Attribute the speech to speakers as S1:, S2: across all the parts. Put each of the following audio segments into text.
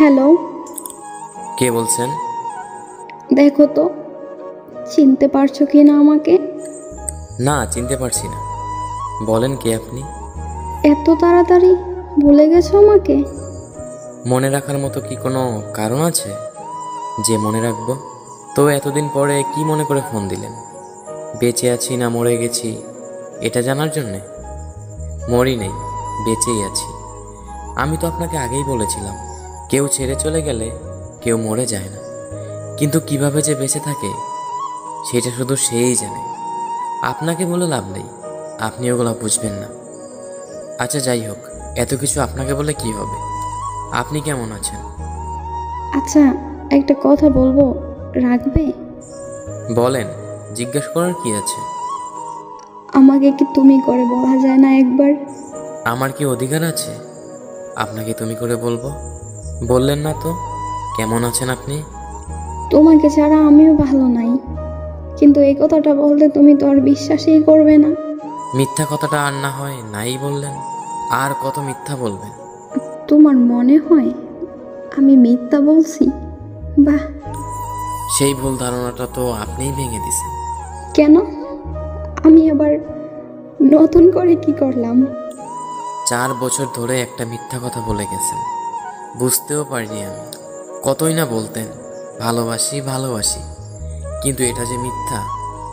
S1: Hello.
S2: কে বলছেন?
S1: দেখো তো, চিনতে পারছো কি না আমাকে?
S2: না, চিনতে পারছি না। বলেন কে আপনি?
S1: এত তাড়াতাড়ি ভুলে গেছো আমাকে?
S2: মনে রাখার মতো কি কোনো কারণ আছে যে মনে রাখবো? তো এতদিন পরে কি মনে করে ফোন দিলেন? বেঁচে আছি না মরে গেছি এটা জানার জন্যে? মরি নেই, বেঁচেই আছি। আমি তো আপনাকে আগেই বলেছিলাম, কেউ ছেড়ে চলে গেলে কেউ মরে যায় না, কিন্তু কিভাবে যে বেঁচে থাকে সেটা শুধু সেই জানে। আপনাকে বলে লাভ নেই, আপনি ওগুলো বুঝবেন না। আচ্ছা যাই হোক, এত কিছু আপনাকে বলে কি হবে? আপনি কেমন আছেন?
S1: আচ্ছা, একটা কথা বলবো, রাখবে?
S2: বলেন, জিজ্ঞেস করার কি আছে?
S1: আমাকে কি তুমি করে বলা যায় না একবার?
S2: আমার কি অধিকার আছে আপনাকে তুমি করে বলবো? বললেন না তো, কেমন আছেন আপনি?
S1: তোমাকে ছাড়া আমিও ভালো নাই, কিন্তু এই কথাটা বলতে তুমি তো আর বিশ্বাসই করবে না।
S2: মিথ্যা কথাটা আর না হয় নাই বললেন, আর কত মিথ্যা বলবেন?
S1: তোমার মনে হয় আমি মিথ্যা বলছি? বাহ!
S2: সেই ভুল ধারণাটা তো আপনিই ভেঙে দিছেন।
S1: কেন? আমি আবার নতুন করে কি করলাম?
S2: 4 বছর ধরে একটা মিথ্যা কথা বলে গেছেন, বুঝতেও পারিনি আমি। কতই না বলতেন ভালোবাসি ভালোবাসি, কিন্তু এটা যে মিথ্যা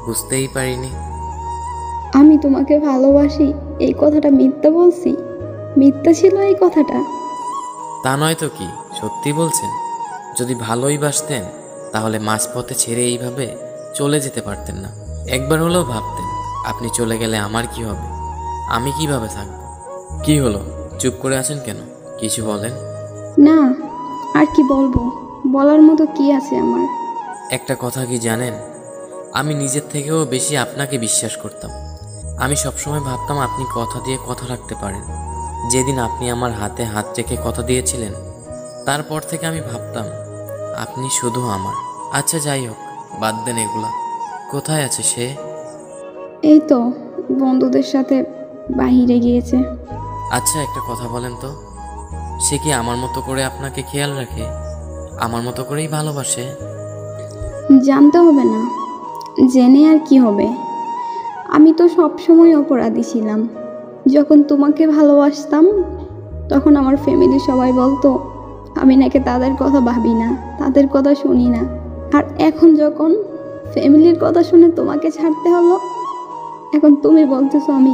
S2: বুঝতেই পারিনি।
S1: আমি তোমাকে ভালোবাসি এই কথাটা মিথ্যা বলছি? মিথ্যা ছিল এই কথাটা?
S2: তা নয় তো কি, সত্যি বলছেন? যদি ভালোই বাসতেন তাহলে মাঝপথে ছেড়ে এইভাবে চলে যেতে পারতেন না। একবার হলেও ভাবতেন আপনি চলে গেলে আমার কি হবে, আমি কিভাবে থাকবো। কি হলো, চুপ করে আছেন কেন? কিছু বলেন।
S1: না, আর কি বলবো? বলার মতো কি আছে আমার?
S2: একটা কথা কি জানেন, আমি নিজের থেকেও বেশি আপনাকে বিশ্বাস করতাম। আমি সবসময় ভাবতাম আপনি কথা দিয়ে কথা রাখতে পারেন। যেদিন আপনি আমার হাতে হাত রেখে কথা দিয়েছিলেন, তারপর থেকে আমি ভাবতাম আপনি শুধু আমার। আচ্ছা যাই হোক, বাদ দেন এগুলা। কোথায় আছে সে?
S1: এই তো, বন্ধুদের সাথে বাহিরে গিয়েছে।
S2: আচ্ছা একটা কথা বলেন তো, সে কি আমার মতো করে আপনাকে খেয়াল রাখে, আমার মতো করেই ভালোবাসে?
S1: জানতে হবে না, জেনে আর কি হবে? আমি তো সবসময় অপরাধী ছিলাম। যখন তোমাকে ভালোবাসতাম তখন আমার ফ্যামিলি সবাই বলতো আমি নাকি তাদের কথা ভাবি না, তাদের কথা শুনি না। আর এখন যখন ফ্যামিলির কথা শুনে তোমাকে ছাড়তে হলো, এখন তুমি বলতেছো আমি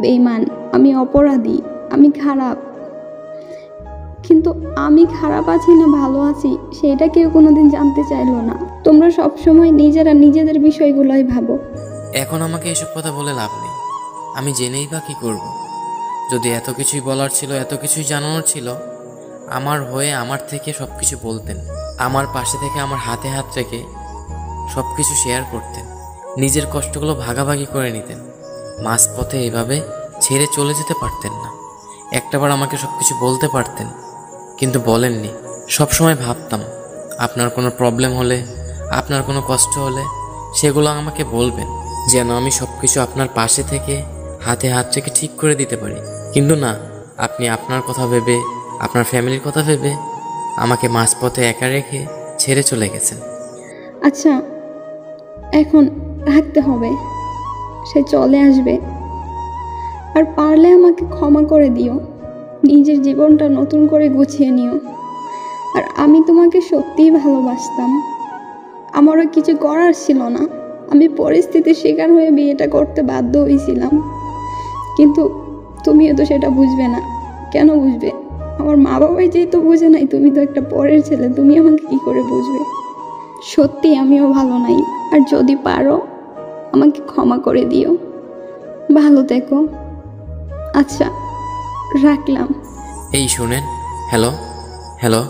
S1: বেঈমান, আমি অপরাধী, আমি খারাপ। কিন্তু আমি খারাপ আছি না ভালো আছি সেটা কেউ কোনোদিন জানতে চাইলো না। তোমরা সবসময় নিজেরা নিজেদের বিষয়গুলোই ভাবো।
S2: এখন আমাকে এসব কথা বলে লাভ নেই, আমি জেনেই বা কি করব? যদি এত কিছুই বলার ছিল, এত কিছুই জানানোর ছিল, আমার হয়ে আমার থেকে সব কিছু বলতেন, আমার পাশে থেকে আমার হাতে হাত রেখে সব কিছু শেয়ার করতেন, নিজের কষ্টগুলো ভাগাভাগি করে নিতেন। মাঝপথে এভাবে ছেড়ে চলে যেতে পারতেন না। একটাবার আমাকে সব কিছু বলতে পারতেন, কিন্তু বলেননি। সবসময় ভাবতাম আপনার কোনো প্রবলেম হলে, আপনার কোনো কষ্ট হলে সেগুলো আমাকে বলবেন, যেন আমি সব কিছু আপনার পাশে থেকে হাতে হাত রেখে ঠিক করে দিতে পারি। কিন্তু না, আপনি আপনার কথা ভেবে, আপনার ফ্যামিলির কথা ভেবে আমাকে মাঝপথে একা রেখে ছেড়ে চলে গেছেন।
S1: আচ্ছা, এখন রাখতে হবে, সে চলে আসবে। আর পারলে আমাকে ক্ষমা করে দিও, নিজের জীবনটা নতুন করে গুছিয়ে নিও। আর আমি তোমাকে সত্যিই ভালোবাসতাম, আমারও কিছু করার ছিল না, আমি পরিস্থিতির শিকার হয়ে বিয়েটা করতে বাধ্য হয়েছিলাম। কিন্তু তুমিও তো সেটা বুঝবে না। কেন বুঝবে? আমার মা বাবাই যেহেতু বুঝে নাই, তুমি তো একটা পরের ছেলে, তুমি আমাকে কি করে বুঝবে? সত্যি আমিও ভালো নাই, আর যদি পারো আমাকে ক্ষমা করে দিও। ভালো থেকো। আচ্ছা, রাখলাম।
S2: এই শুনেন, হ্যালো হ্যালো।